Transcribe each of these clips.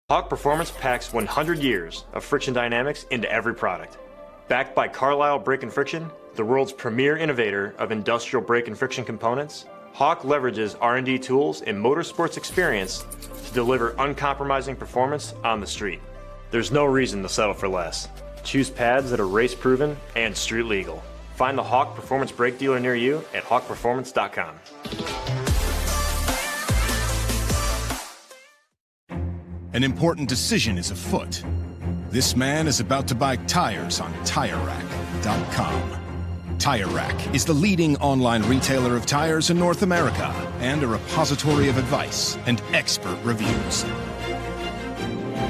Hawk Performance packs 100 years of friction dynamics into every product. Backed by Carlisle Brake and Friction, the world's premier innovator of industrial brake and friction components, Hawk leverages R&D tools and motorsports experience to deliver uncompromising performance on the street. There's no reason to settle for less. Choose pads that are race-proven and street legal. Find the Hawk Performance brake dealer near you at hawkperformance.com. An important decision is afoot. This man is about to buy tires on TireRack.com. Tire Rack is the leading online retailer of tires in North America and a repository of advice and expert reviews.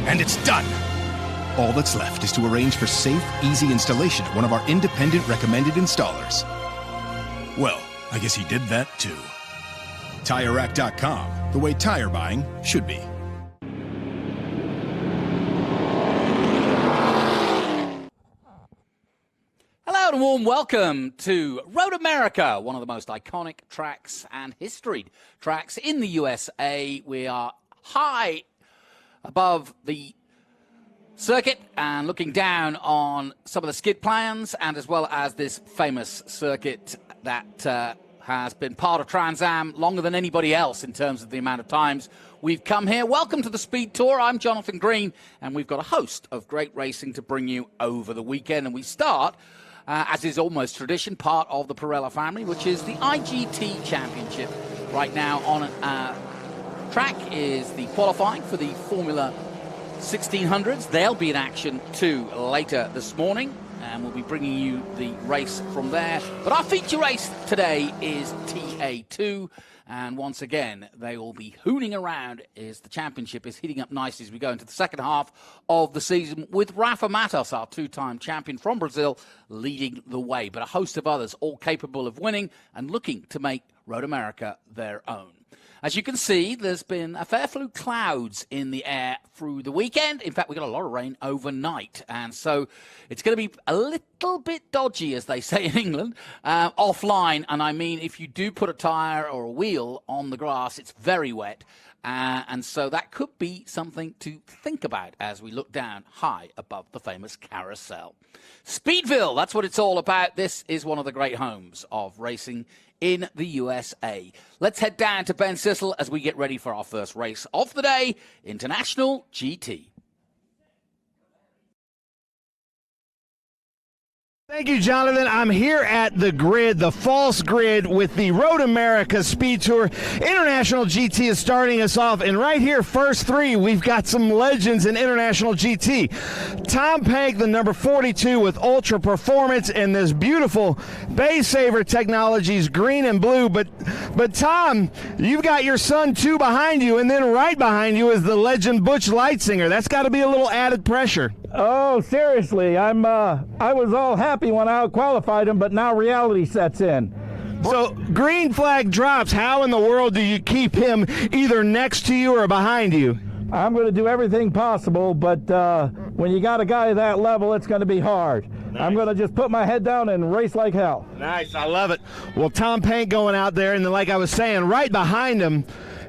And it's done! All that's left is to arrange for safe, easy installation at one of our independent recommended installers. Well, I guess he did that too. TireRack.com, the way tire buying should be. Hello and a warm welcome to Road America, one of the most iconic tracks and historied tracks in the USA. We are high above the circuit and looking down on some of the skid plans, and as well as this famous circuit that has been part of Trans Am longer than anybody else in terms of the amount of times we've come here. Welcome to the Speed Tour. I'm Jonathan Green, and we've got a host of great racing to bring you over the weekend. And we start, as is almost tradition, part of the Pirella family, which is the IGT Championship. Right now on track is the qualifying for the Formula 1600s. They'll be in action too later this morning, and we'll be bringing you the race from there. But our feature race today is TA2, and once again they will be hooning around as the championship is heating up nicely as we go into the second half of the season, with Rafa Matos, our two-time champion from Brazil, leading the way, but a host of others all capable of winning and looking to make Road America their own. As you can see, there's been a fair few clouds in the air through the weekend. In fact, we got a lot of rain overnight. And so it's going to be a little bit dodgy, as they say in England, offline. And I mean, if you do put a tire or a wheel on the grass, it's very wet. And so that could be something to think about as we look down high above the famous carousel. Speedville, that's what it's all about. This is one of the great homes of racing in the USA. Let's head down to Ben Sissel as we get ready for our first race of the day, International GT. Thank you, Jonathan. I'm here at the grid, the false grid, with the Road America Speed Tour. International GT is starting us off, and right here, first three, we've got some legends in International GT. Tom Pank, the number 42 with Ultra Performance and this beautiful Bay Saver Technologies green and blue. But Tom, you've got your son two behind you, and then right behind you is the legend Butch Leitzinger. That's got to be a little added pressure. Oh, seriously, I was all happy when I qualified him, but now reality sets in. So green flag drops. How in the world do you keep him either next to you or behind you? I'm going to do everything possible, but when you got a guy that level, it's going to be hard. Nice. I'm going to just put my head down and race like hell. Nice, I love it. Well, Tom Pank going out there, and then, like I was saying, right behind him,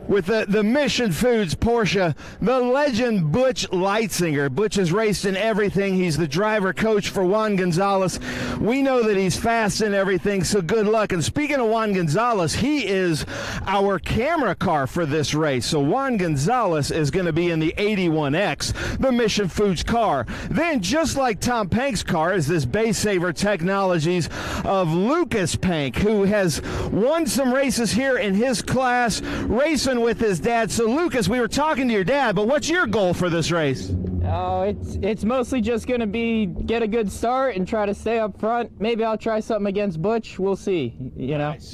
with the Mission Foods Porsche, the legend Butch Leitzinger. Butch has raced in everything. He's the driver coach for Juan Gonzalez. We know that he's fast in everything, so good luck. And speaking of Juan Gonzalez, he is our camera car for this race. So Juan Gonzalez is going to be in the 81X, the Mission Foods car. Then, just like Tom Pank's car, is this Bay Saver Technologies of Lucas Pank, who has won some races here in his class, racing with his dad. So Lucas, we were talking to your dad, but what's your goal for this race? Oh, it's mostly just going to be get a good start and try to stay up front. Maybe I'll try something against Butch. We'll see, you know. Nice.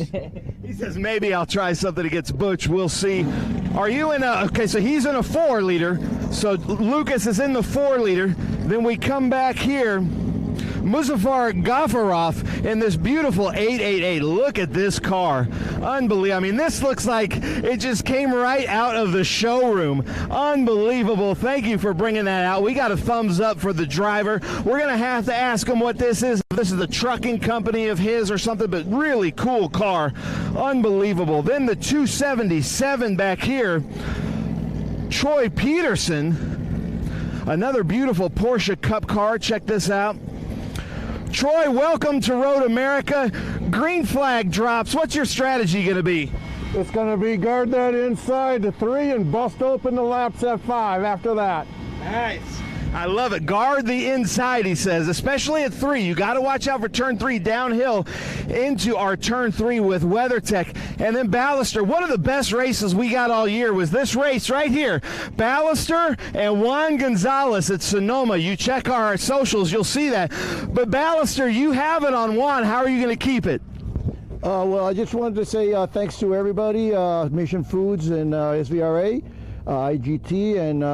He says maybe I'll try something against Butch. We'll see. Are you in a, okay, so he's in a 4-liter. So Lucas is in the 4-liter. Then we come back here. Muzaffar Ghafarov in this beautiful 888. Look at this car. Unbelievable. I mean, this looks like it just came right out of the showroom. Unbelievable. Thank you for bringing that out. We got a thumbs up for the driver. We're going to have to ask him what this is. If this is the trucking company of his or something, but really cool car. Unbelievable. Then the 277 back here. Troy Peterson Another beautiful Porsche Cup car. Check this out. Troy, welcome to Road America. Green flag drops. What's your strategy going to be? It's going to be guard that inside to 3 and bust open the laps at 5 after that. Nice. I love it. Guard the inside, he says, especially at 3. You got to watch out for turn 3 downhill into our turn 3 with WeatherTech. And then Ballester, one of the best races we got all year was this race right here. Ballester and Juan Gonzalez at Sonoma. You check our socials, you'll see that. But Ballester, you have it on Juan. How are you going to keep it? Well, I just wanted to say thanks to everybody, Mission Foods and SVRA, IGT, and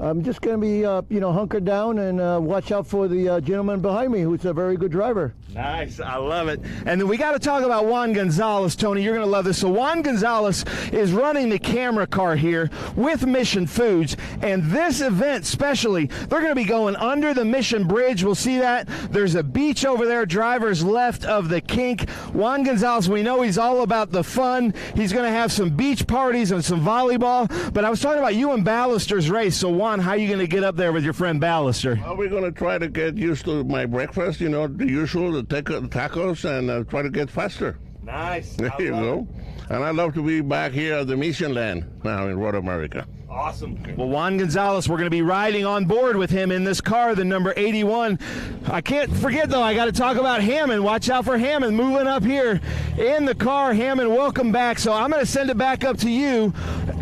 I'm just going to be, hunkered down and watch out for the gentleman behind me, who's a very good driver. Nice. I love it. And then we got to talk about Juan Gonzalez, Tony. You're going to love this. So Juan Gonzalez is running the camera car here with Mission Foods. And this event especially, they're going to be going under the Mission Bridge. We'll see that. There's a beach over there, drivers left of the kink. Juan Gonzalez, we know he's all about the fun. He's going to have some beach parties and some volleyball. But I was talking about you and Ballester's race. So Juan, how are you going to get up there with your friend Ballester? Well, we're going to try to get used to my breakfast, the usual, the tacos, and try to get faster. Nice. There you go. And I'd love to be back here at the Mission Land now in Road America. Awesome. Well, Juan Gonzalez, we're going to be riding on board with him in this car, the number 81. I can't forget, though, I got to talk about Hammond. Watch out for Hammond moving up here in the car. Hammond, welcome back. So I'm going to send it back up to you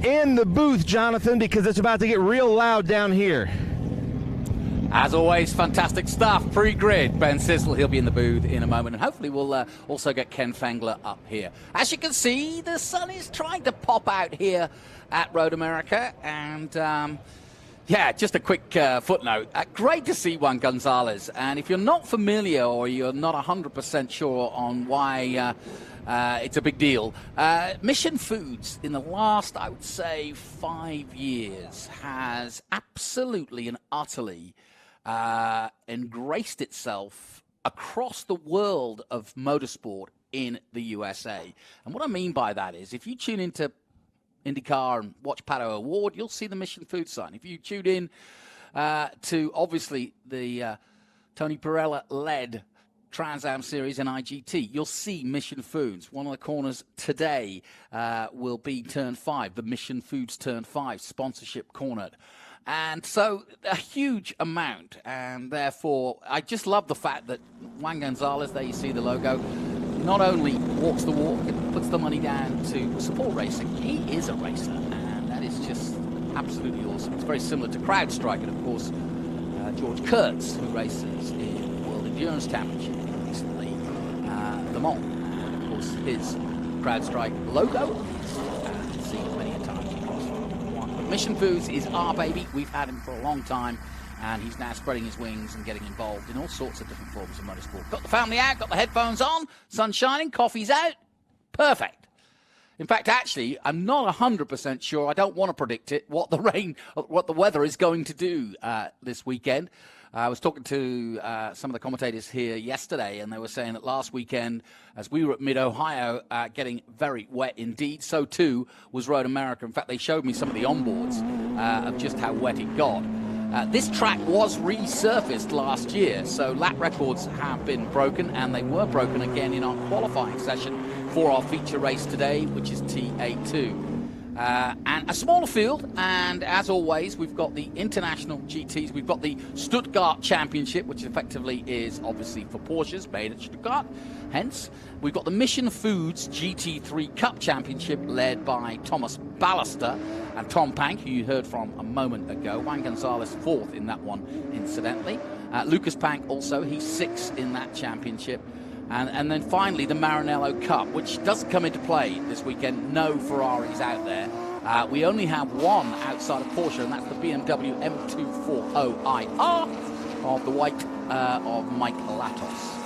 in the booth, Jonathan, because it's about to get real loud down here. As always, fantastic stuff. Pre-grid, Ben Sissel, he'll be in the booth in a moment. And hopefully we'll also get Ken Fengler up here. As you can see, the sun is trying to pop out here at Road America. And, yeah, just a quick footnote. Great to see Juan Gonzalez. And if you're not familiar or you're not 100% sure on why it's a big deal, Mission Foods in the last, I would say, 5 years has absolutely and utterly engraced itself across the world of motorsport in the USA. And what I mean by that is if you tune into IndyCar and watch Pato Award, you'll see the Mission Foods sign. If you tune in to, obviously, the Tony Perella-led Trans Am Series in IGT, you'll see Mission Foods. One of the corners today will be Turn 5, the Mission Foods Turn 5 sponsorship cornered. And so a huge amount, and therefore I just love the fact that Juan Gonzalez, there you see the logo, not only walks the walk and puts the money down to support racing, he is a racer, and that is just absolutely awesome. It's very similar to CrowdStrike, and of course George Kurtz, who races in the World Endurance Championship recently, Le Mans, and of course his CrowdStrike logo is seen many a time across one. But Mission Foods is our baby. We've had him for a long time, and he's now spreading his wings and getting involved in all sorts of different forms of motorsport. Got the family out, got the headphones on, sun shining, coffee's out. Perfect. In fact, actually, I'm not 100% sure. I don't want to predict it, what the weather is going to do this weekend. I was talking to some of the commentators here yesterday, and they were saying that last weekend, as we were at Mid-Ohio, getting very wet indeed. So, too, was Road America. In fact, they showed me some of the onboards of just how wet it got. This track was resurfaced last year, so lap records have been broken, and they were broken again in our qualifying session for our feature race today, which is TA2. And a smaller field, and as always, we've got the international GTs. We've got the Stuttgart Championship, which effectively is obviously for Porsches, made at Stuttgart. Hence, we've got the Mission Foods GT3 Cup Championship, led by Thomas Ballester and Tom Pank, who you heard from a moment ago. Juan Gonzalez fourth in that one, incidentally. Lucas Pank also, he's sixth in that championship. And then finally, the Maranello Cup, which doesn't come into play this weekend. No Ferraris out there. We only have one outside of Porsche, and that's the BMW M240IR of the white of Mike Latos.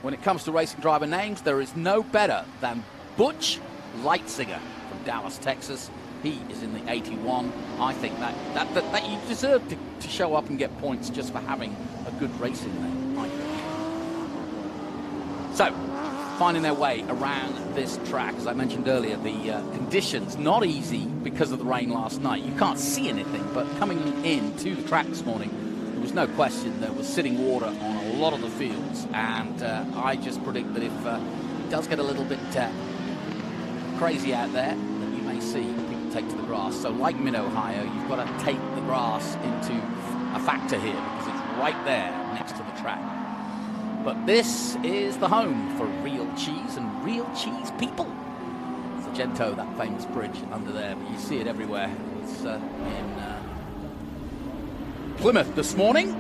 When it comes to racing driver names, there is no better than Butch Leitzinger from Dallas, Texas. He is in the 81. I think that you deserve to show up and get points just for having a good racing name. So, finding their way around this track. As I mentioned earlier, the conditions not easy because of the rain last night. You can't see anything, but coming into the track this morning, there was no question there was sitting water on a lot of the fields, and I just predict that if it does get a little bit crazy out there, that you may see people take to the grass. So like mid-Ohio, you've got to take the grass into a factor here because it's right there next to the track. But this is the home for real cheese and real cheese people. Sargento, that famous bridge under there, but you see it everywhere. It's in Plymouth this morning,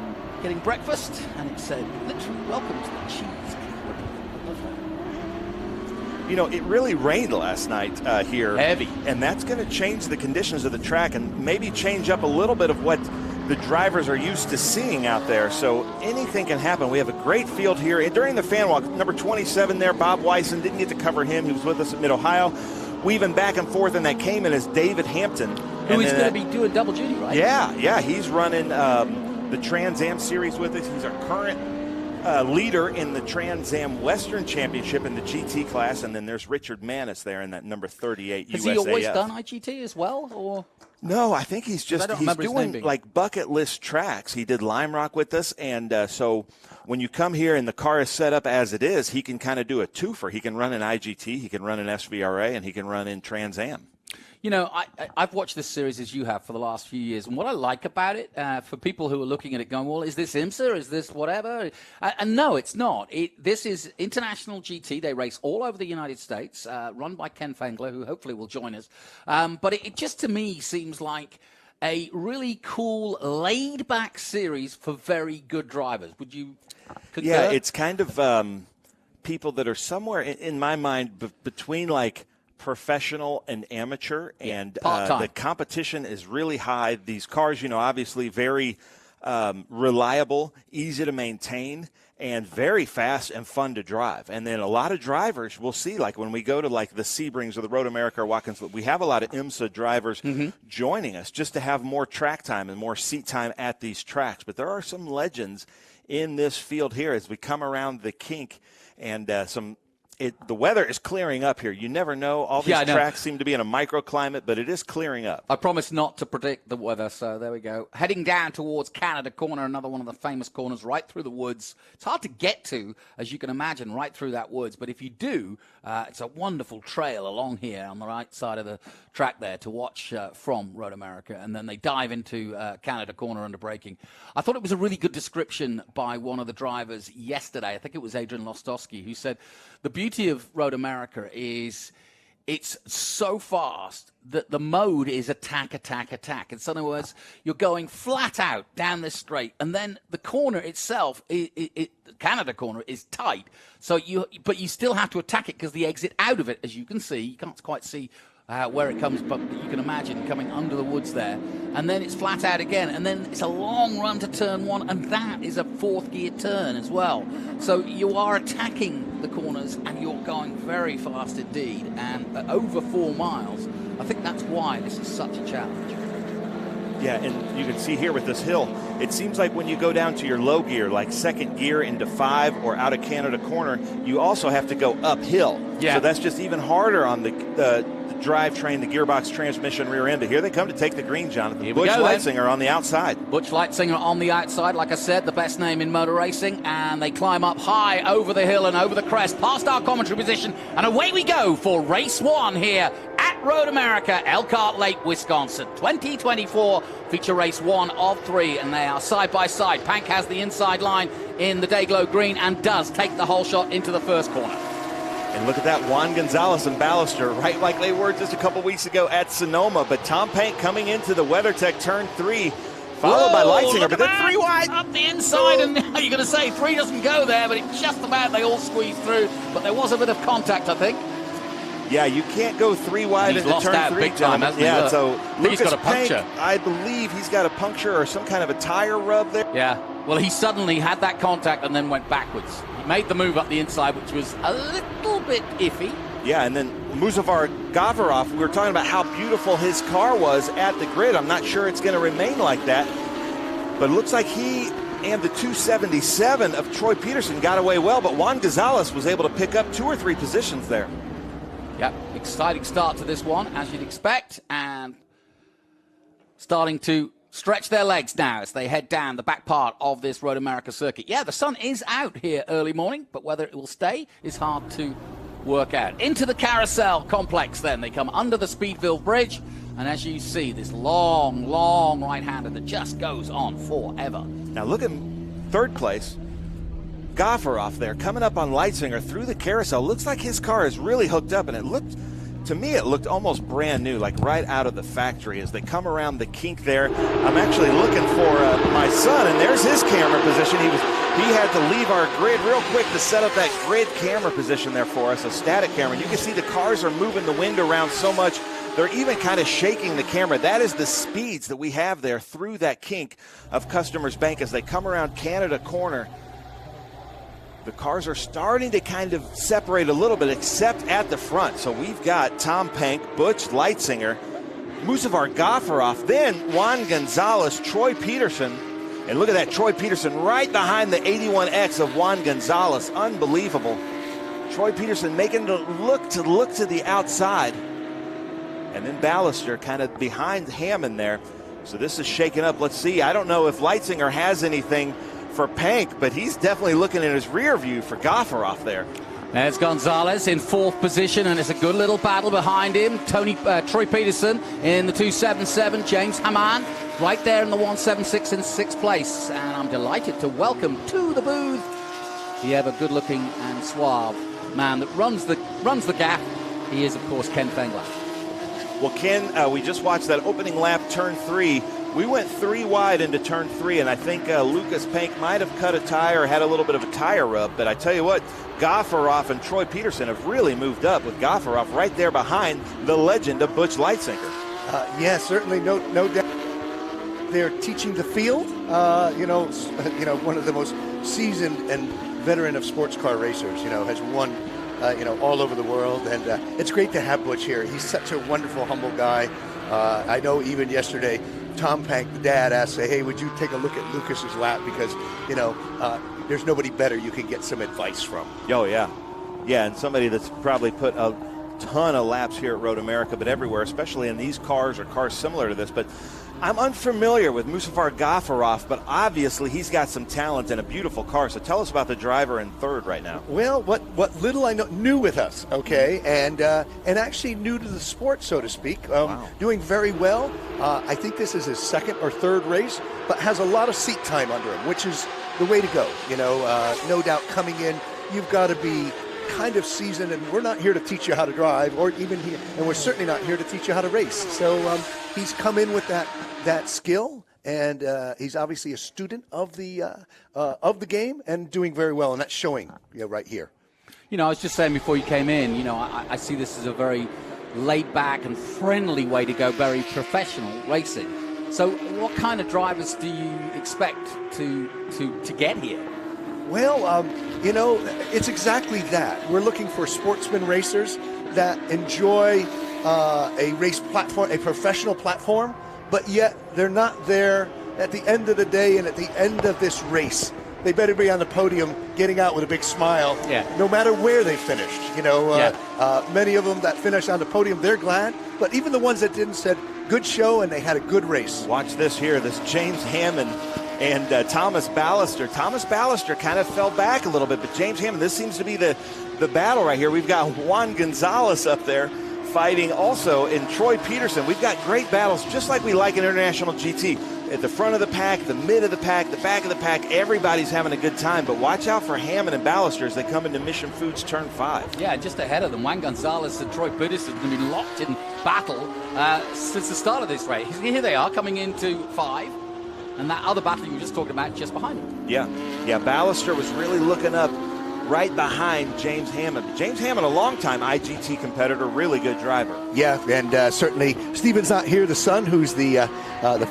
getting breakfast, and it said, literally, welcome to the cheese capital. I love that. You know, it really rained last night here. Heavy. And that's going to change the conditions of the track and maybe change up a little bit of what the drivers are used to seeing out there. So anything can happen. We have a great field here. And during the fan walk, number 27 there, Bob Wyson, didn't get to cover him. He was with us at Mid-Ohio. Weaving back and forth, and that came in as David Hampton. Who is going to be doing double duty, right? Yeah. He's running the Trans Am Series with us. He's our current leader in the Trans Am Western Championship in the GT class. And then there's Richard Manis there in that number 38 USAF. Has he always done IGT as well, or? No, I think he's doing like bucket list tracks. He did Lime Rock with us, and so when you come here and the car is set up as it is, he can kind of do a twofer. He can run an IGT, he can run an SVRA, and he can run in Trans Am. You know, I've watched this series as you have for the last few years, and what I like about it, for people who are looking at it going, well, is this IMSA? Is this whatever? And no, it's not. This is International GT. They race all over the United States, run by Ken Fengler, who hopefully will join us. But it just, to me, seems like a really cool, laid-back series for very good drivers. Would you concur? Yeah, it's kind of people that are somewhere, in my mind, between, like, professional and amateur, and the competition is really high. These cars, you know, obviously very reliable, easy to maintain, and very fast and fun to drive. And then a lot of drivers we'll see, like when we go to like the Sebrings or the Road America or Watkins, we have a lot of IMSA drivers joining us just to have more track time and more seat time at these tracks. But there are some legends in this field here as we come around the kink, and the weather is clearing up here. You never know. All these tracks seem to be in a microclimate, but it is clearing up. I promise not to predict the weather, so there we go. Heading down towards Canada Corner, another one of the famous corners, right through the woods. It's hard to get to, as you can imagine, right through that woods. But if you do, it's a wonderful trail along here on the right side of the track there to watch from Road America. And then they dive into Canada Corner under braking. I thought it was a really good description by one of the drivers yesterday. I think it was Adrian Lostowski, who said the beauty of Road America is it's so fast that the mode is attack, attack, attack. In other words, you're going flat out down this straight, and then the corner itself, Canada Corner, is tight. So but you still have to attack it because the exit out of it, as you can see, you can't quite see where it comes, but you can imagine coming under the woods there, and then it's flat out again, and then it's a long run to turn one, and that is a fourth gear turn as well. So you are attacking the corners, and you're going very fast indeed, and over 4 miles. I think that's why this is such a challenge. Yeah, and you can see here with this hill, it seems like when you go down to your low gear, like second gear into 5 or out of Canada Corner, you also have to go uphill. Yeah. So that's just even harder on the drivetrain, the gearbox, transmission, rear end. But here they come to take the green, Jonathan. Butch Leitzinger on the outside. Butch Leitzinger on the outside, like I said, the best name in motor racing. And they climb up high over the hill and over the crest, past our commentary position. And away we go for race 1 here at Road America, Elkhart Lake, Wisconsin. 2024 feature race 1 of 3. And they are side by side. Pank has the inside line in the Dayglow green and does take the whole shot into the first corner. And look at that, Juan Gonzalez and Ballister, right like they were just a couple weeks ago at Sonoma. But Tom Pank coming into the WeatherTech turn 3, followed by Leitzinger, but then 3 wide. Up the inside, and you're going to say 3 doesn't go there, but it's just about they all squeeze through. But there was a bit of contact, I think. Yeah, you can't go 3 wide into turn 3. Big time, hasn't he? Yeah, so Lucas got a puncture. Pank, I believe he's got a puncture or some kind of a tire rub there. Yeah, well, he suddenly had that contact and then went backwards. He made the move up the inside, which was a little bit iffy. Yeah, and then Muzaffar Gavarov, we were talking about how beautiful his car was at the grid. I'm not sure it's going to remain like that, but it looks like he and the 277 of Troy Peterson got away well, but Juan Gonzalez was able to pick up 2 or 3 positions there. Yep, exciting start to this one, as you'd expect, and starting to stretch their legs now as they head down the back part of this Road America circuit. Yeah, the sun is out here early morning, but whether it will stay is hard to work out. Into the carousel complex then. They come under the Speedville Bridge, and as you see, this long, long right-hander that just goes on forever. Now look at third place. Gofferoff there coming up on Leitzinger through the carousel. Looks like his car is really hooked up, and it looked, to me, it looked almost brand new, like right out of the factory as they come around the kink there. I'm actually looking for my son, and there's his camera position. He had to leave our grid real quick to set up that grid camera position there for us, a static camera. You can see the cars are moving the wind around so much, they're even kind of shaking the camera. That is the speeds that we have there through that kink of Customers Bank as they come around Canada Corner. The cars are starting to kind of separate a little bit, except at the front. So we've got Tom Pank, Butch Leitzinger, Musavar Gofferoff, then Juan Gonzalez, Troy Peterson. And look at that, Troy Peterson right behind the 81X of Juan Gonzalez. Unbelievable. Troy Peterson making it look to the outside. And then Ballister kind of behind Hammond there. So this is shaking up. Let's see. I don't know if Leitzinger has anything for Pank, but he's definitely looking in his rear view for Gofferoff there. There's Gonzalez in 4th position, and it's a good little battle behind him. Troy Peterson in the 277, James Hammond right there in the 176 in 6th place. And I'm delighted to welcome to the booth the ever good-looking and suave man that runs the gap. He is, of course, Ken Fengler. Well, Ken, we just watched that opening lap, turn 3. We went 3 wide into turn 3, and I think Lucas Pank might have cut a tire, had a little bit of a tire rub. But I tell you what, Gofferoff and Troy Peterson have really moved up, with Gofferoff right there behind the legend of Butch Leitzinger. Yeah, certainly, no doubt. They're teaching the field. One of the most seasoned and veteran of sports car racers. Has won. All over the world, and it's great to have Butch here. He's such a wonderful, humble guy. I know even yesterday, Tom Pank, the dad, asked, hey, would you take a look at Lucas's lap, because, there's nobody better you can get some advice from. Oh, yeah. Yeah, and somebody that's probably put a ton of laps here at Road America, but everywhere, especially in these cars or cars similar to this. But I'm unfamiliar with Musavar Gofferoff, but obviously he's got some talent and a beautiful car. So tell us about the driver in 3rd right now. Well, what little I know, new with us, okay, and actually new to the sport, so to speak. Wow. Doing very well. I think this is his 2nd or 3rd race, but has a lot of seat time under him, which is the way to go. No doubt coming in, you've got to be kind of seasoned, and we're not here to teach you how to drive, or even here, and we're certainly not here to teach you how to race. So he's come in with that skill, and he's obviously a student of the game and doing very well, and that's showing right here. I was just saying before you came in, I see this as a very laid-back and friendly way to go, very professional racing. So what kind of drivers do you expect to get here? Well, it's exactly that. We're looking for sportsman racers that enjoy a race platform, a professional platform, but yet they're not there at the end of the day and at the end of this race. They better be on the podium getting out with a big smile, no matter where they finished. Many of them that finished on the podium, they're glad, but even the ones that didn't said, good show, and they had a good race. Watch this here, this James Hammond and Thomas Ballister. Thomas Ballister kind of fell back a little bit, but James Hammond, this seems to be the battle right here. We've got Juan Gonzalez up there fighting also in Troy Peterson. We've got great battles, just like we like in International GT. At the front of the pack, the mid of the pack, the back of the pack, everybody's having a good time. But watch out for Hammond and Ballister as they come into Mission Foods Turn 5. Yeah, just ahead of them, Juan Gonzalez and Troy Peterson have been locked in battle since the start of this race. Here they are coming into 5. And that other battle you were just talking about just behind him. Yeah, Ballister was really looking up right behind James Hammond. James Hammond, a longtime IGT competitor, really good driver. Yeah, and certainly Steven's not here, the son, who's the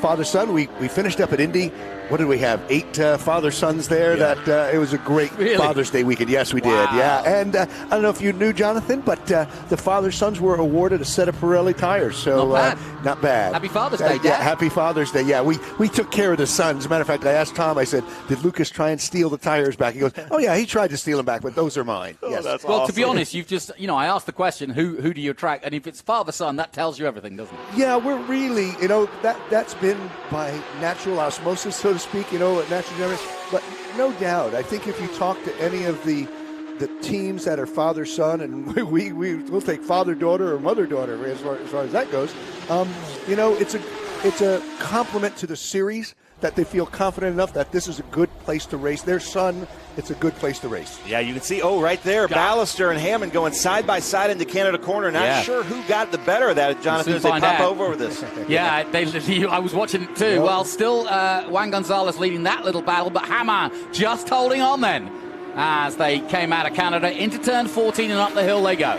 father's son. We finished up at Indy what did we have? 8 father-sons there. Yeah. That it was a great Father's Day weekend. Yes, we did. Yeah, and I don't know if you knew, Jonathan, but the father-sons were awarded a set of Pirelli tires. So not bad. Happy Father's Day, Dad. Yeah, happy Father's Day. Yeah, we took care of the sons. As a matter of fact, I asked Tom. I said, "Did Lucas try and steal the tires back?" He goes, "Oh yeah, he tried to steal them back, but those are mine." Yes. That's well, awesome. to be honest, you've just I asked the question, who do you attract, and if it's father-son, that tells you everything, doesn't it? Yeah, we're really, that's been by natural osmosis, so to speak, natural generation. But no doubt, I think if you talk to any of the teams that are father-son, and we'll take father-daughter or mother-daughter as far as that goes, it's a compliment to the series that they feel confident enough that this is a good place to race. Their son, it's a good place to race. Yeah, you can see, right there, Ballister and Hammond going side by side into Canada corner. Not sure who got the better of that, Jonathan, as they pop over with this. Yeah, I was watching it too. Yep. Well, still Juan Gonzalez leading that little battle, but Hammer just holding on then as they came out of Canada into turn 14 and up the hill they go.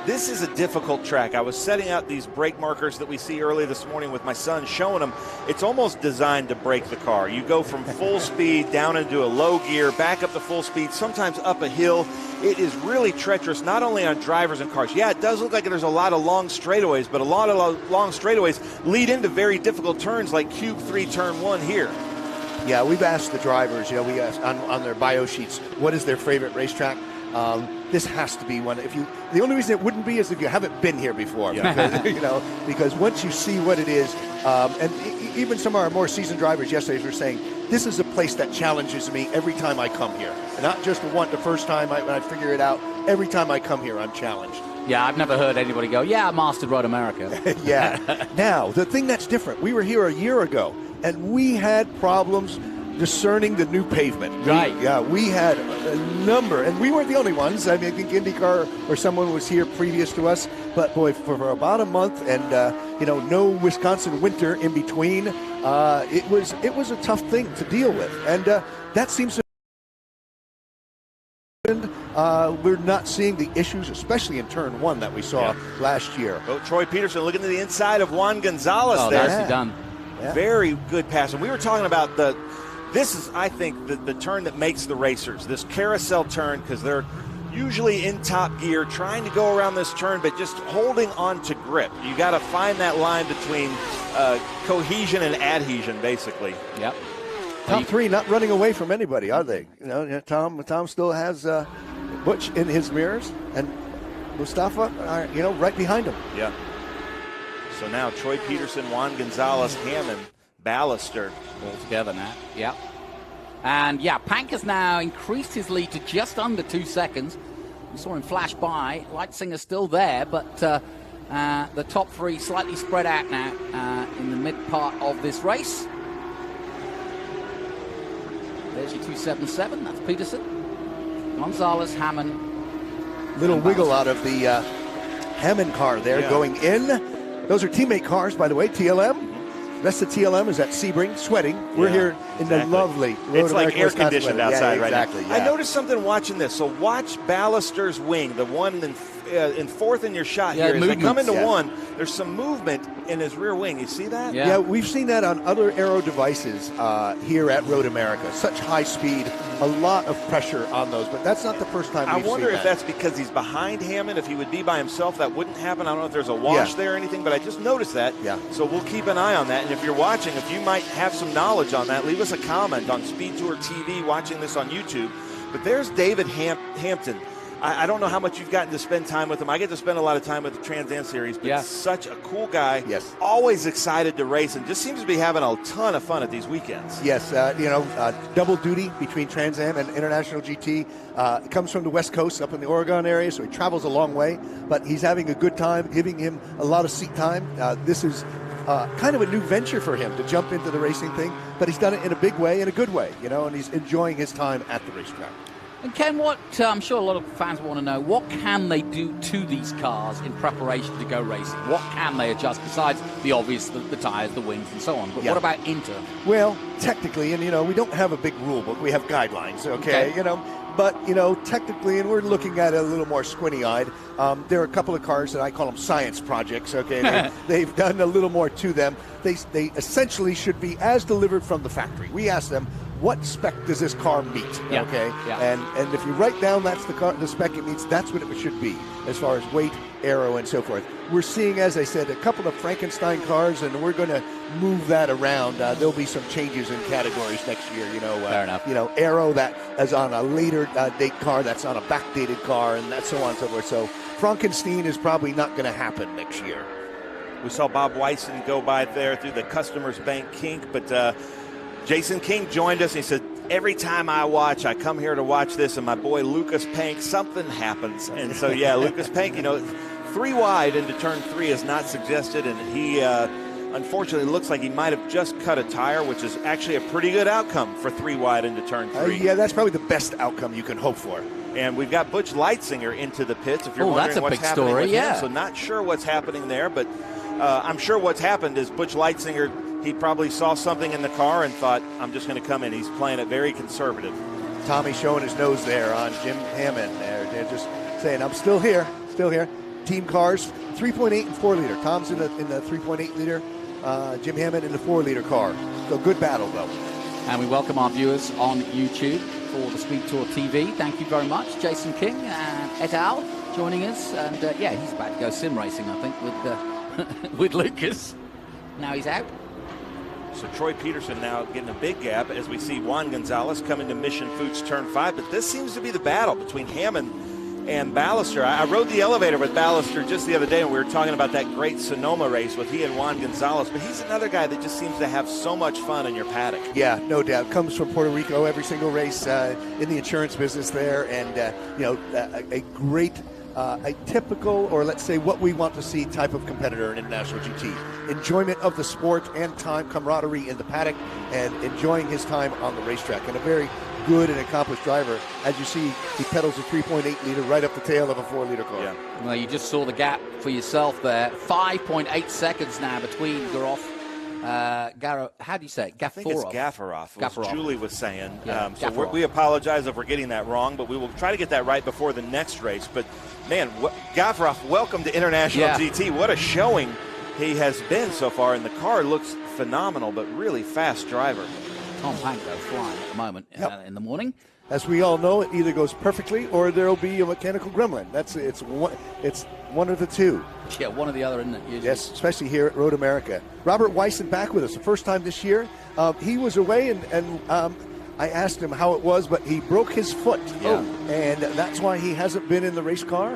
This is a difficult track. I was setting out these brake markers that we see early this morning with my son, showing him it's almost designed to break the car. You go from full speed down into a low gear, back up to full speed, sometimes up a hill. It is really treacherous, not only on drivers and cars. Yeah, it does look like there's a lot of long straightaways, but a lot of long straightaways lead into very difficult turns like Cube 3 Turn 1 here. Yeah, we've asked the drivers, we asked on their bio sheets, what is their favorite racetrack? This has to be one. The only reason it wouldn't be is if you haven't been here before, because once you see what it is, and even some of our more seasoned drivers yesterday were saying, this is a place that challenges me every time I come here. And not just the first time when I figure it out. Every time I come here, I'm challenged. Yeah, I've never heard anybody go, I mastered Road America. Yeah. Now, the thing that's different, we were here a year ago, and we had problems discerning the new pavement. Right. We had a number, and we weren't the only ones. I mean, I think IndyCar or someone was here previous to us, but boy, for about a month, and no Wisconsin winter in between, it was a tough thing to deal with, and that seems to. We're not seeing the issues, especially in turn 1 that we saw last year. Troy Peterson looking to the inside of Juan Gonzalez there. Nicely done. Yeah. Very good pass. And we were talking about this is, I think, the turn that makes the racers, this carousel turn, because they're usually in top gear trying to go around this turn, but just holding on to grip. You got to find that line between cohesion and adhesion, basically. Yep. Top 3 not running away from anybody, are they? Tom still has Butch in his mirrors, and Mustafa, right behind him. Yeah. So now Troy Peterson, Juan Gonzalez, Hammond, Ballister. All together now. Yep. And Pank has now increased his lead to just under 2 seconds. We saw him flash by. Leitzinger's still there, but the top 3 slightly spread out now in the mid part of this race. There's your 277. That's Peterson. Gonzalez, Hammond. Little wiggle out of the Hammond car there going in. Those are teammate cars, by the way, TLM. Rest of TLM is at Sebring, sweating. We're here in the lovely Road America, like air Wisconsin conditioned weather. outside exactly, right now. I noticed something watching this. So watch Ballister's wing, the one in fourth in your shot here. As they come into one, there's some movement in his rear wing. You see that? Yeah, we've seen that on other aero devices here at Road America. Such high speed, a lot of pressure on those, but that's not the first time we've seen that. I wonder if that's because he's behind Hammond. If he would be by himself, that wouldn't happen. I don't know if there's a wash there or anything, but I just noticed that. Yeah. So we'll keep an eye on that. And if you're watching, if you might have some knowledge on that, leave us a comment on SpeedTour TV, watching this on YouTube. But there's David Hampton. I don't know how much you've gotten to spend time with him. I get to spend a lot of time with the Trans Am Series, but such a cool guy. Yes. Always excited to race and just seems to be having a ton of fun at these weekends. Yes, double duty between Trans Am and International GT. Comes from the West Coast up in the Oregon area, so he travels a long way, but he's having a good time, giving him a lot of seat time. This is kind of a new venture for him to jump into the racing thing, but he's done it in a big way, in a good way, and he's enjoying his time at the racetrack. And Ken, what I'm sure a lot of fans want to know, what can they do to these cars in preparation to go racing? What can they adjust besides the obvious, the tires, the wings, and so on? But what about internal? Well, technically, and we don't have a big rule book. We have guidelines, okay? but, technically, and we're looking at it a little more squinty-eyed, there are a couple of cars that I call them science projects, okay? They've done a little more to them. They essentially should be as delivered from the factory. We ask them, what spec does this car meet? Yeah. Okay, Yeah. And if you write down that's the spec it meets, that's what it should be as far as weight, aero, and so forth. We're seeing, as I said, a couple of Frankenstein cars, and we're going to move that around. There'll be some changes in categories next year. Fair enough. Aero that is on a later date car, that's on a backdated car, and that's so on and so forth. So Frankenstein is probably not going to happen next year. We saw Bob Weisen go by there through the Customers Bank Kink, but Jason King joined us, and he said, every time I watch, I come here to watch this, and my boy Lucas Pank, something happens. And so, yeah, Lucas Pank, 3 wide into turn 3 is not suggested, and he unfortunately looks like he might have just cut a tire, which is actually a pretty good outcome for 3 wide into turn 3. Yeah, that's probably the best outcome you can hope for. And we've got Butch Leitzinger into the pits, if you're wondering that's a what's big happening story, with yeah. him. So not sure what's happening there, but I'm sure what's happened is Butch Leitzinger, he probably saw something in the car and thought, I'm just going to come in. He's playing it very conservative. Tommy showing his nose there on Jim Hammond. They're just saying, I'm still here. Team cars, 3.8 and 4 liter. Tom's in the 3.8 liter. Jim Hammond in the 4 liter car. So good battle, though. And we welcome our viewers on YouTube for the SpeedTour TV. Thank you very much. Jason King and et al. joining us. And he's about to go sim racing, I think, with with Lucas. Now he's out. So Troy Peterson now getting a big gap as we see Juan Gonzalez coming to Mission Foods turn 5. But this seems to be the battle between Hammond and Ballister. I rode the elevator with Ballister just the other day, and we were talking about that great Sonoma race with he and Juan Gonzalez. But he's another guy that just seems to have so much fun in your paddock. Yeah, no doubt. Comes from Puerto Rico, every single race in the insurance business there. And, a great, a typical, or let's say what we want to see type of competitor in International GT. Enjoyment of the sport and time, camaraderie in the paddock, and enjoying his time on the racetrack. And a very good and accomplished driver. As you see, he pedals a 3.8 liter right up the tail of a 4 liter car. Yeah. Well, you just saw the gap for yourself there. 5.8 seconds now between Garoff. How do you say it? I think it's Gaffarov, as Julie was saying. Yeah, so we apologize if we're getting that wrong, but we will try to get that right before the next race. But, man, Gaffarov, welcome to International GT. What a showing he has been so far, and the car looks phenomenal, but really fast driver. Tom Panko flying at the moment in the morning. As we all know, it either goes perfectly or there'll be a mechanical gremlin. It's one of the two. Yeah, one or the other, isn't it? Usually. Yes, especially here at Road America. Robert Weisen back with us the first time this year. He was away, and I asked him how it was, but he broke his foot. Yeah. And that's why he hasn't been in the race car.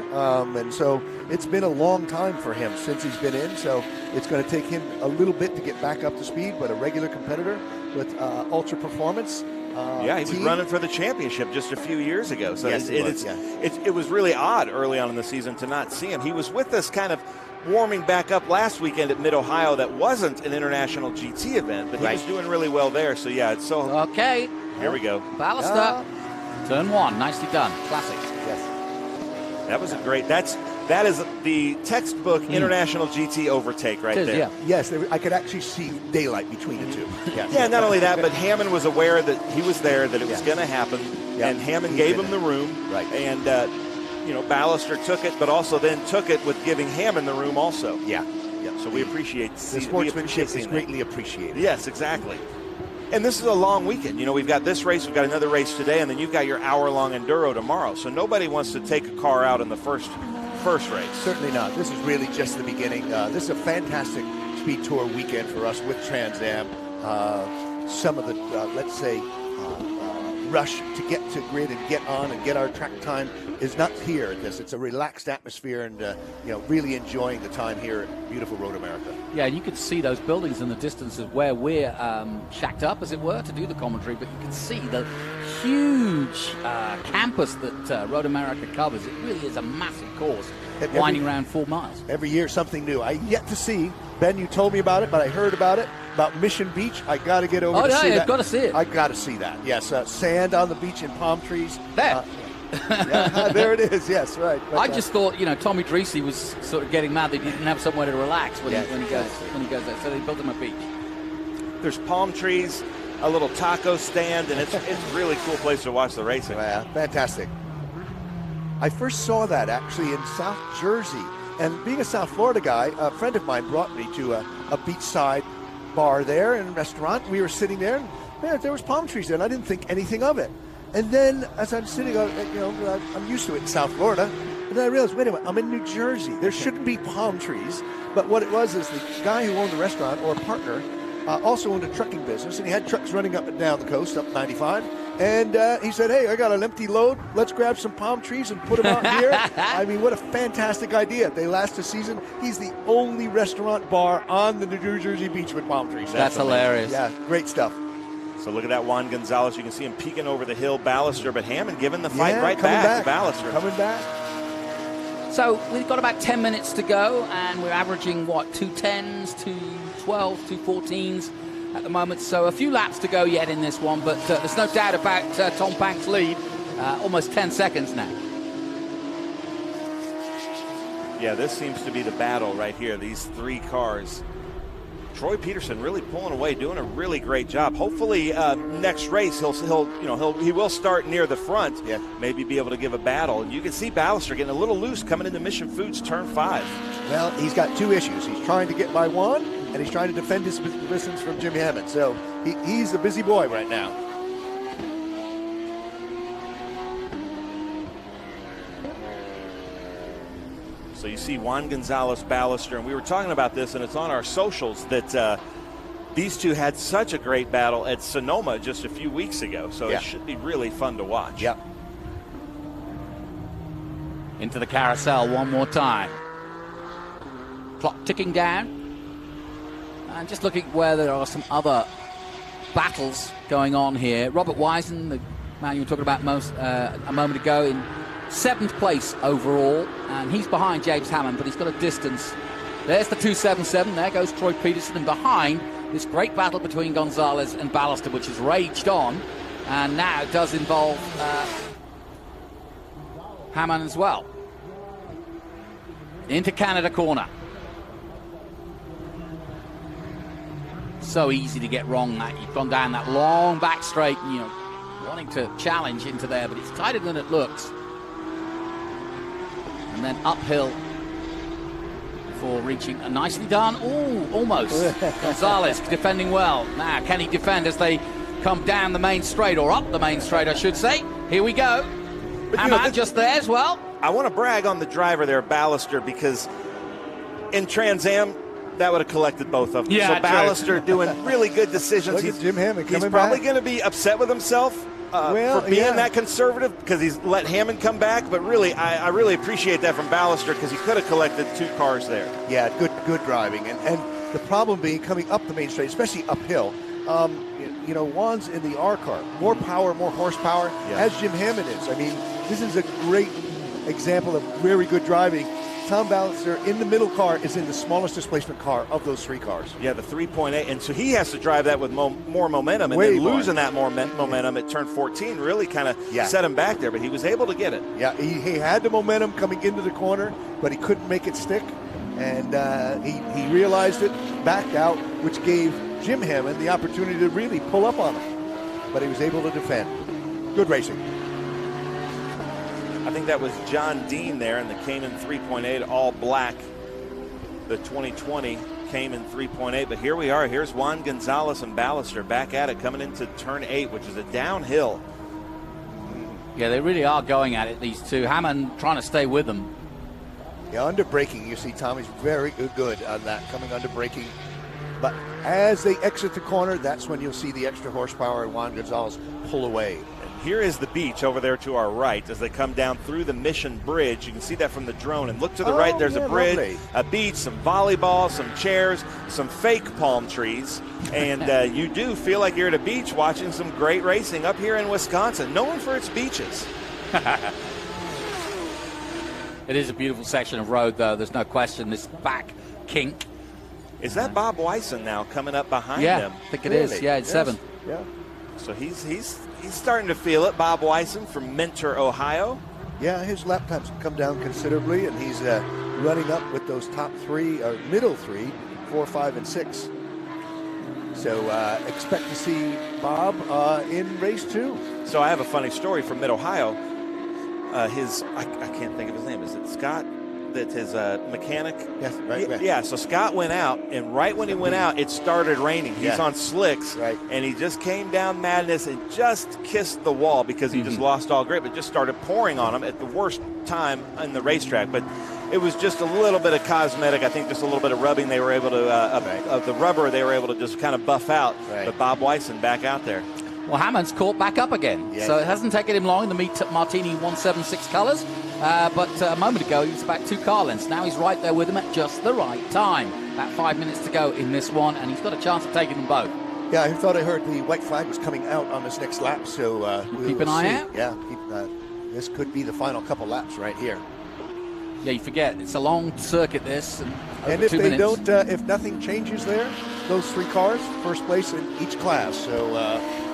And so it's been a long time for him since he's been in. So it's going to take him a little bit to get back up to speed, but a regular competitor with ultra performance. He was running for the championship just a few years ago. So yes, it was really odd early on in the season to not see him. He was with us kind of warming back up last weekend at Mid-Ohio. That wasn't an International GT event, but he was doing really well there. So, it's so... Okay. Here we go. Ballister. Turn 1. Nicely done. Classic. Yes. That was a great... That is the textbook International GT overtake right there. Yeah. Yes, I could actually see daylight between the two. Yes. Yeah, not only that, but Hammond was aware that he was there, that it was going to happen, and Hammond gave him the room. Right. And, Ballister took it, but also then took it with giving Hammond the room also. Yeah. So we appreciate the sportsmanship is greatly appreciated. Yes, exactly. And this is a long weekend. We've got this race, we've got another race today, and then you've got your hour-long enduro tomorrow. So nobody wants to take a car out in the first race. Certainly not. This is really just the beginning. This is a fantastic Speed Tour weekend for us with Trans Am. Some of the, let's say, rush to get to grid and get on and get our track time is not here at this. It's a relaxed atmosphere and, really enjoying the time here at beautiful Road America. Yeah, you can see those buildings in the distance of where we're shacked up, as it were, to do the commentary, but you can see the huge campus that Road America covers. It really is a massive course, winding around 4 miles. Every year, something new. I yet to see. Ben, you told me about it, but I heard about it, about Mission Beach. I got to get over to see that. You've got to see it. I got to see that. Yes, sand on the beach and palm trees. There. There it is. Yes, right. But, I just thought, Tommy Dreesy was sort of getting mad that he didn't have somewhere to relax when he goes there. So they built him a beach. There's palm trees. a little taco stand, and it's a really cool place to watch the racing. Yeah, fantastic. I first saw that actually in South Jersey, and being a South Florida guy, a friend of mine brought me to a beachside bar there and restaurant. We were sitting there, and there was palm trees there, and I didn't think anything of it. And then as I'm sitting, I'm used to it in South Florida, and then I realized, wait a minute, I'm in New Jersey. There shouldn't be palm trees. But what it was is the guy who owned the restaurant, or a partner, also owned a trucking business, and he had trucks running up and down the coast, up 95. And he said, hey, I got an empty load. Let's grab some palm trees and put them out here. I mean, what a fantastic idea. They last a season. He's the only restaurant bar on the New Jersey beach with palm trees. That's hilarious. Yeah, great stuff. So look at that Juan Gonzalez. You can see him peeking over the hill, Ballister, but Hammond giving the fight right back to Ballister. Coming back. So we've got about 10 minutes to go, and we're averaging, 2:10s, 2:12s, 2:14s at the moment. So a few laps to go yet in this one, but there's no doubt about Tom Pank's lead. Almost 10 seconds now. Yeah, this seems to be the battle right here, these three cars. Troy Peterson really pulling away, doing a really great job. Hopefully next race he will start near the front. Yeah. Maybe be able to give a battle. And you can see Ballister getting a little loose coming into Mission Foods turn 5. Well, he's got two issues. He's trying to get by Juan, and he's trying to defend his distance from Jim Hammond. So he's a busy boy right now. So you see Juan Gonzalez, Ballister, and we were talking about this, and it's on our socials, that these two had such a great battle at Sonoma just a few weeks ago. So it should be really fun to watch. Yep. Into the carousel one more time. Clock ticking down. And just looking where there are some other battles going on here. Robert Wisen, the man you were talking about a moment ago, in 7th place overall, and he's behind James Hammond, but he's got a distance. There's the 277. There goes Troy Peterson, and behind this great battle between Gonzalez and Ballister, which has raged on, and now it does involve Hammond as well. Into Canada corner. So easy to get wrong that you've gone down that long back straight, and wanting to challenge into there, but it's tighter than it looks. And then uphill before reaching a nicely done. Ooh, almost. Gonzalez defending well. Now, can he defend as they come down the main straight, or up the main straight, I should say. Here we go. Hammond just there as well. I want to brag on the driver there, Ballister, because in Trans Am, that would have collected both of them. Yeah, so Ballister doing really good decisions. Look at Jim Hammond coming He's probably back. going to be upset with himself for being that conservative, because he's let Hammond come back. But really, I really appreciate that from Ballister, because he could have collected 2 cars there. Yeah, good driving. And the problem being coming up the main straight, especially uphill, Juan's in the R car. More power, more horsepower, as Jim Hammond is. I mean, this is a great example of very good driving. Tom Ballister in the middle car is in the smallest displacement car of those 3 cars. Yeah, the 3.8, and so he has to drive that with more momentum, and then losing that more momentum at turn 14 really kind of set him back there, but he was able to get it. Yeah, he had the momentum coming into the corner, but he couldn't make it stick, and he realized it, backed out, which gave Jim Hammond the opportunity to really pull up on him, but he was able to defend. Good racing. I think that was John Dean there in the Cayman 3.8 all black. The 2020 Cayman 3.8. But here we are. Here's Juan Gonzalez and Ballister back at it, coming into turn 8, which is a downhill. Yeah, they really are going at it, these two. Hammond trying to stay with them. Yeah, under braking, you see Tommy's very good on that, coming under braking. But as they exit the corner, that's when you'll see the extra horsepower and Juan Gonzalez pull away. Here is the beach over there to our right as they come down through the Mission Bridge. You can see that from the drone. And look to the right, there's a bridge, lovely. A beach, some volleyball, some chairs, some fake palm trees. And you do feel like you're at a beach watching some great racing up here in Wisconsin, known for its beaches. It is a beautiful section of road, though. There's no question. This back kink. Is that Bob Wyson now coming up behind him? Yeah, I think it is. Yeah, it's 7th. Yeah. So he's starting to feel it. Bob Wyson from Mentor, Ohio. Yeah, his lap times come down considerably, and he's running up with those top 3, or middle 3, 4, 5, and 6. So expect to see Bob in race 2. So I have a funny story from Mid-Ohio. I can't think of his name. Is it Scott? That's his mechanic. Yes, right. Yeah, so Scott went out, and right when he went out, it started raining. He's on slicks, right, and he just came down Madness and just kissed the wall because he just lost all grip. It just started pouring on him at the worst time in the racetrack. But it was just a little bit of cosmetic. I think just a little bit of rubbing they were able to, of the rubber they were able to just kind of buff out. Right. But Bob Wyson back out there. Well, Hammond's caught back up again, so it hasn't taken him long in the Meat Martini 176 colours. But a moment ago, he was about 2 car lengths. Now he's right there with him at just the right time. About 5 minutes to go in this one, and he's got a chance of taking them both. Yeah, I thought I heard the white flag was coming out on this next lap, so we'll keep an eye out. Yeah, this could be the final couple laps right here. Yeah, you forget it's a long circuit. This and if they don't, if nothing changes there, those 3 cars, first place in each class. So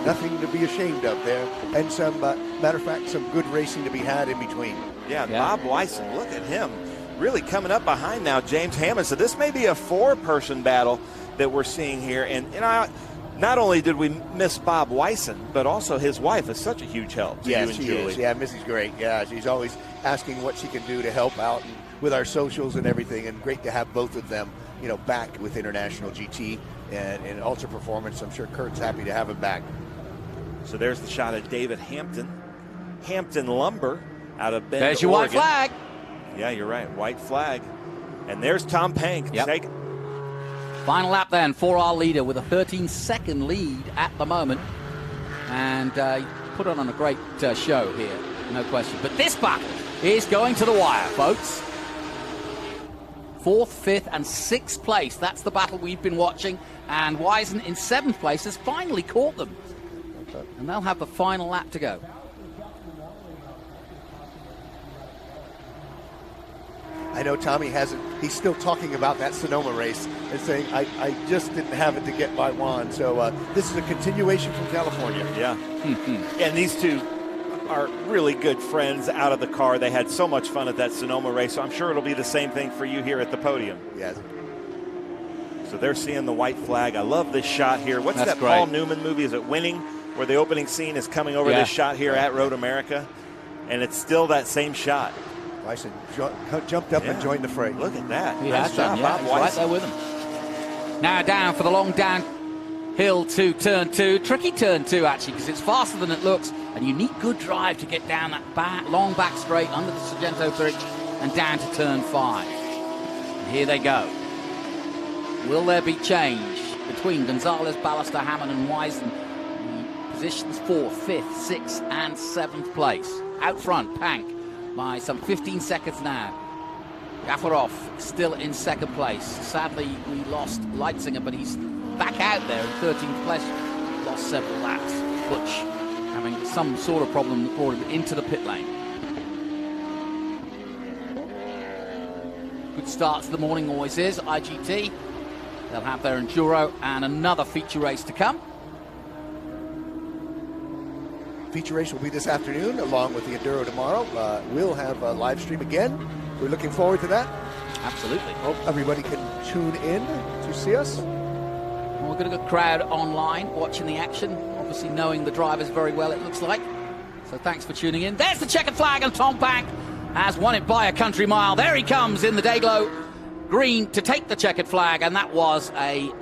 nothing to be ashamed of there, and some matter of fact, some good racing to be had in between. Yeah, Bob Wyson, look at him, really coming up behind now James Hammond. So this may be a 4-person battle that we're seeing here, and not only did we miss Bob Wyson, but also his wife is such a huge help to you and she Julie. is. Yeah, Missy's great. Yeah, she's always asking what she can do to help out with our socials and everything, and great to have both of them, back with International GT and Ultra Performance. I'm sure Kurt's happy to have him back. So there's the shot of David Hampton Lumber out of Bend, There's your Oregon. white flag. Yeah, you're right, white flag. And there's Tom Pank. Yep. Final lap then for our leader with a 13-second lead at the moment. And he put on a great show here, no question. But this battle is going to the wire, folks. 4th, 5th, and 6th place. That's the battle we've been watching. And Wyson in 7th place has finally caught them. And they'll have the final lap to go. I know Tommy he's still talking about that Sonoma race and saying, I just didn't have it to get by Juan. So this is a continuation from California. Yeah. And these two are really good friends out of the car. They had so much fun at that Sonoma race, so I'm sure it'll be the same thing for you here at the podium. Yes. So they're seeing the white flag. I love this shot here. What's that Paul Newman movie? Is it Winning? Where the opening scene is coming over this shot here at Road America. And it's still that same shot. Wyson jumped up and joined the fray. Look at that. He has done, Bob Wyson. right there with him. Now down for the long downhill to turn 2. Tricky turn 2, actually, because it's faster than it looks. And you need good drive to get down that long back straight under the Sargento Bridge and down to turn 5. And here they go. Will there be change between Gonzalez, Ballester, Hammond, and Wyson? Positions 4th, 5th, 6th, and 7th place. Out front, Pank by some 15 seconds now. Gafarov still in 2nd place. Sadly, we lost Leitzinger, but he's back out there in 13th place. Lost several laps. Butch having some sort of problem that brought him into the pit lane. Good start to the morning always is. IGT, they'll have their Enduro and another feature race to come. Feature race will be this afternoon, along with the Enduro tomorrow. We'll have a live stream again. We're looking forward to that. Absolutely. Hope everybody can tune in to see us. Well, we've got a good crowd online watching the action, obviously knowing the drivers very well, it looks like. So thanks for tuning in. There's the checkered flag, and Tom Pank has won it by a country mile. There he comes in the Dayglow green to take the checkered flag, and that was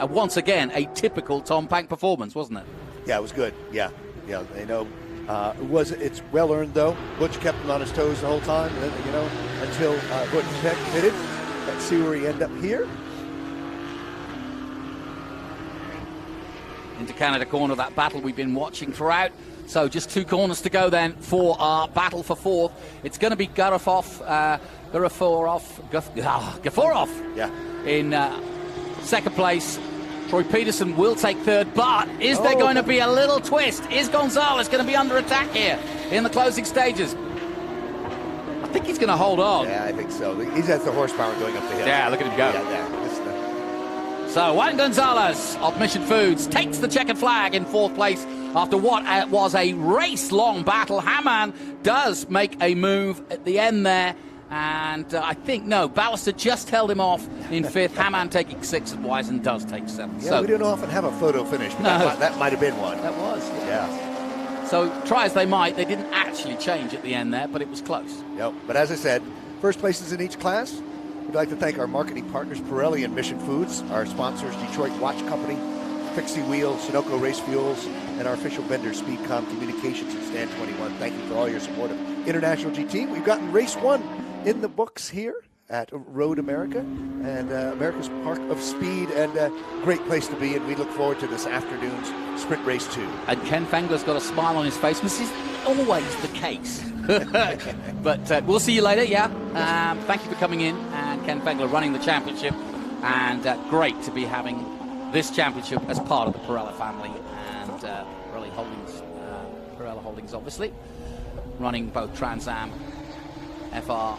once again a typical Tom Pank performance, wasn't it? Yeah, it was good. Yeah, they know. It's well earned though. Butch kept him on his toes the whole time, and then, until Butch pitted. Let's see where he end up here. Into Canada corner, that battle we've been watching throughout. So just 2 corners to go then for our battle for 4th. It's going to be Gafarov in 2nd place. Troy Peterson will take 3rd, but is there going to be a little twist? Is Gonzalez going to be under attack here in the closing stages? I think he's going to hold on. Yeah, I think so. He has the horsepower going up the hill. Yeah, look at him go. So Juan Gonzalez of Mission Foods takes the checkered flag in 4th place after what was a race-long battle. Hammond does make a move at the end there And I think, no, Ballister just held him off in 5th. Hamann taking 6th, and Wyzen does take 7th. Yeah, so, we don't often have a photo finish, but that might have been one. That was, yeah. So try as they might, they didn't actually change at the end there, but it was close. Yep. But as I said, first places in each class. We'd like to thank our marketing partners, Pirelli and Mission Foods, our sponsors, Detroit Watch Company, Fixie Wheels, Sunoco Race Fuels, and our official vendor, Speedcom Communications and Stand 21. Thank you for all your support of International GT. We've gotten race 1 in the books here at Road America and America's Park of Speed, and a great place to be, and we look forward to this afternoon's sprint race 2. And Ken Fengler's got a smile on his face, which is always the case. But we'll see you later, yeah. Thank you for coming in, and Ken Fengler running the championship, and great to be having this championship as part of the Pirelli family, and Pirelli Holdings obviously, running both Trans Am, FR,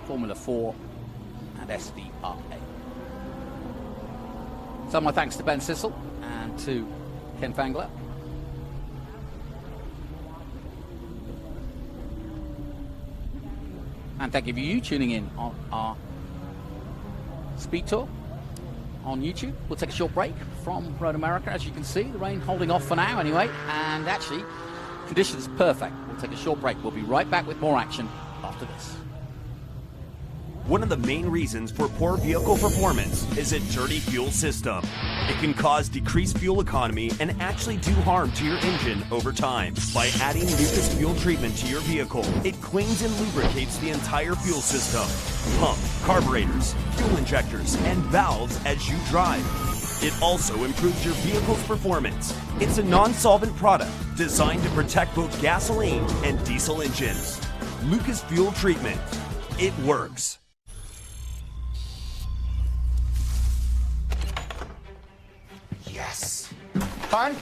Formula 4 and SVRA. So my thanks to Ben Sissel and to Ken Fengler. And thank you for you tuning in on our Speed Tour on YouTube. We'll take a short break from Road America. As you can see, the rain holding off for now anyway, and actually conditions perfect. We'll take a short break. We'll be right back with more action after this. One of the main reasons for poor vehicle performance is a dirty fuel system. It can cause decreased fuel economy and actually do harm to your engine over time. By adding Lucas fuel treatment to your vehicle, it cleans and lubricates the entire fuel system. Pump, carburetors, fuel injectors, and valves as you drive. It also improves your vehicle's performance. It's a non-solvent product designed to protect both gasoline and diesel engines. Lucas Fuel Treatment. It works. Yes. Hon,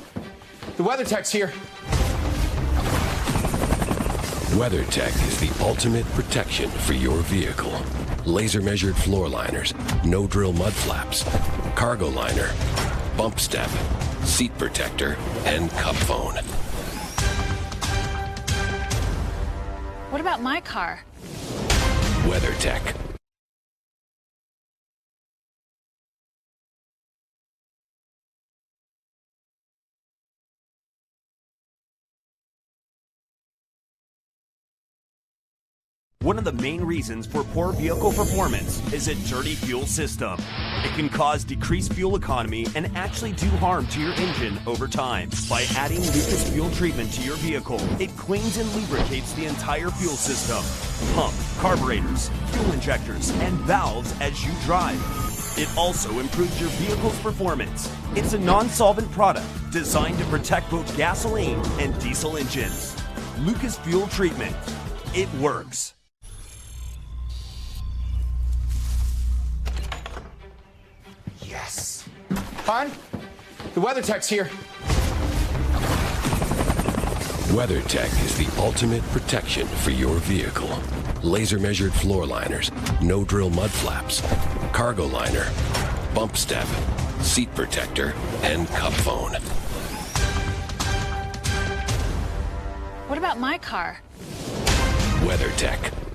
the WeatherTech's here. WeatherTech is the ultimate protection for your vehicle. Laser measured floor liners, no drill mud flaps, cargo liner, bump step, seat protector, and cup phone. What about my car? WeatherTech. One of the main reasons for poor vehicle performance is a dirty fuel system. It can cause decreased fuel economy and actually do harm to your engine over time. By adding Lucas Fuel Treatment to your vehicle, it cleans and lubricates the entire fuel system. Pump, carburetors, fuel injectors, and valves as you drive. It also improves your vehicle's performance. It's a non-solvent product designed to protect both gasoline and diesel engines. Lucas Fuel Treatment. It works. Yes. Hon, the WeatherTech's here. WeatherTech is the ultimate protection for your vehicle. Laser measured floor liners, no drill mud flaps, cargo liner, bump step, seat protector, and cup phone. What about my car? WeatherTech.